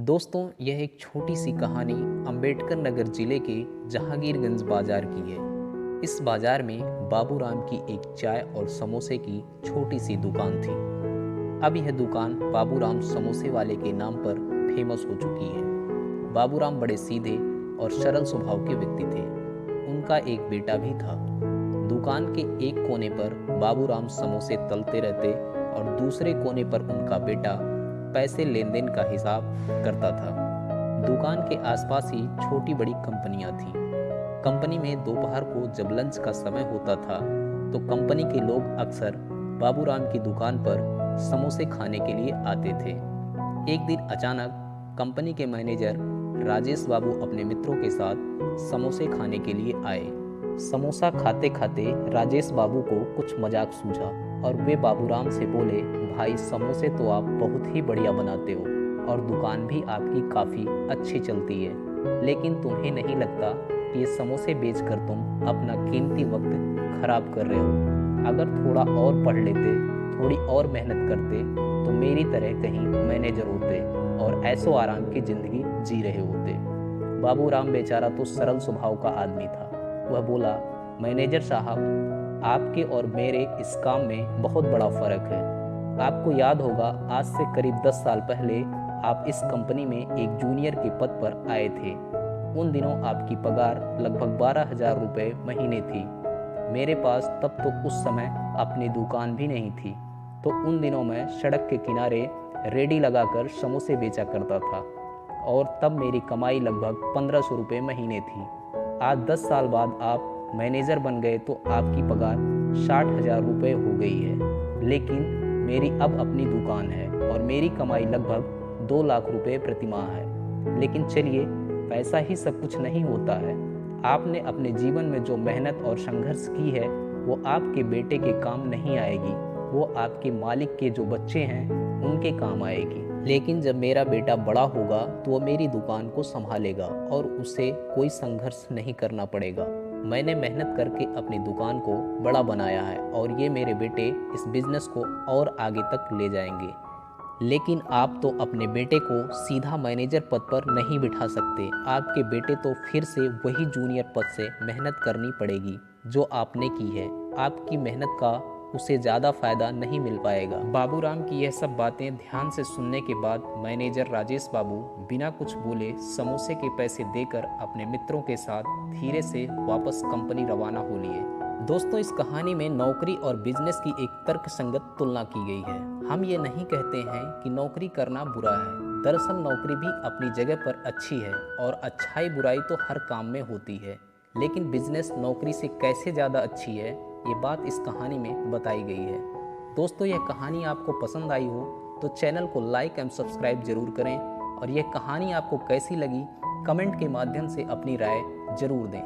दोस्तों, यह एक छोटी सी कहानी अंबेडकर नगर जिले के जहांगीरगंज बाजार की है। इस बाजार में बाबूराम की एक चाय और समोसे की छोटी सी दुकान थी। अब यह दुकान बाबूराम समोसे वाले के नाम पर फेमस हो चुकी है। बाबूराम बड़े सीधे और सरल स्वभाव के व्यक्ति थे। उनका एक बेटा भी था। दुकान के एक कोने पर बाबूराम समोसे तलते रहते और दूसरे कोने पर उनका बेटा पैसे लेन देन का हिसाब करता था। दुकान के आसपास ही छोटी बड़ी कंपनियां थीं। कंपनी में दोपहर को जब लंच का समय होता था तो कंपनी के लोग अक्सर बाबूराम की दुकान पर समोसे खाने के लिए आते थे। एक दिन अचानक कंपनी के मैनेजर राजेश बाबू अपने मित्रों के साथ समोसे खाने के लिए आए। समोसा खाते खाते राजेश बाबू को कुछ मजाक सूझा और वे बाबूराम से बोले, भाई समोसे तो आप बहुत ही बढ़िया बनाते हो और दुकान भी आपकी काफ़ी अच्छी चलती है, लेकिन तुम्हें नहीं लगता कि ये समोसे बेचकर तुम अपना कीमती वक्त खराब कर रहे हो? अगर थोड़ा और पढ़ लेते, थोड़ी और मेहनत करते तो मेरी तरह कहीं मैनेजर होते और ऐसो आराम की ज़िंदगी जी रहे होते। बाबूराम बेचारा तो सरल स्वभाव का आदमी था। वह बोला, मैनेजर साहब, आपके और मेरे इस काम में बहुत बड़ा फ़र्क है। आपको याद होगा, आज से करीब 10 साल पहले आप इस कंपनी में एक जूनियर के पद पर आए थे। उन दिनों आपकी पगार लगभग 12,000 रुपये महीने थी। मेरे पास तब तो उस समय अपनी दुकान भी नहीं थी, तो उन दिनों मैं सड़क के किनारे रेडी लगाकर समोसे बेचा करता था और तब मेरी कमाई लगभग 1,500 रुपये महीने थी। आज 10 साल बाद आप मैनेजर बन गए तो आपकी पगार 60,000 रुपये हो गई है, लेकिन मेरी अब अपनी दुकान है और मेरी कमाई लगभग 2 लाख रुपये प्रति माह है। लेकिन चलिए, पैसा ही सब कुछ नहीं होता है। आपने अपने जीवन में जो मेहनत और संघर्ष की है वो आपके बेटे के काम नहीं आएगी, वो आपके मालिक के जो बच्चे हैं उनके काम आएगी। लेकिन जब मेरा बेटा बड़ा होगा तो वो मेरी दुकान को संभालेगा और उसे कोई संघर्ष नहीं करना पड़ेगा। मैंने मेहनत करके अपनी दुकान को बड़ा बनाया है और ये मेरे बेटे इस बिजनेस को और आगे तक ले जाएंगे। लेकिन आप तो अपने बेटे को सीधा मैनेजर पद पर नहीं बिठा सकते। आपके बेटे तो फिर से वही जूनियर पद से मेहनत करनी पड़ेगी जो आपने की है। आपकी मेहनत का उसे ज़्यादा फायदा नहीं मिल पाएगा। बाबूराम की यह सब बातें ध्यान से सुनने के बाद मैनेजर राजेश बाबू बिना कुछ बोले समोसे के पैसे देकर अपने मित्रों के साथ धीरे से वापस कंपनी रवाना हो लिए। दोस्तों, इस कहानी में नौकरी और बिजनेस की एक तर्कसंगत तुलना की गई है। हम ये नहीं कहते हैं कि नौकरी करना बुरा है। दरअसल नौकरी भी अपनी जगह पर अच्छी है और अच्छाई बुराई तो हर काम में होती है, लेकिन बिजनेस नौकरी से कैसे ज़्यादा अच्छी है, ये बात इस कहानी में बताई गई है। दोस्तों, यह कहानी आपको पसंद आई हो तो चैनल को लाइक एंड सब्सक्राइब जरूर करें और यह कहानी आपको कैसी लगी कमेंट के माध्यम से अपनी राय जरूर दें।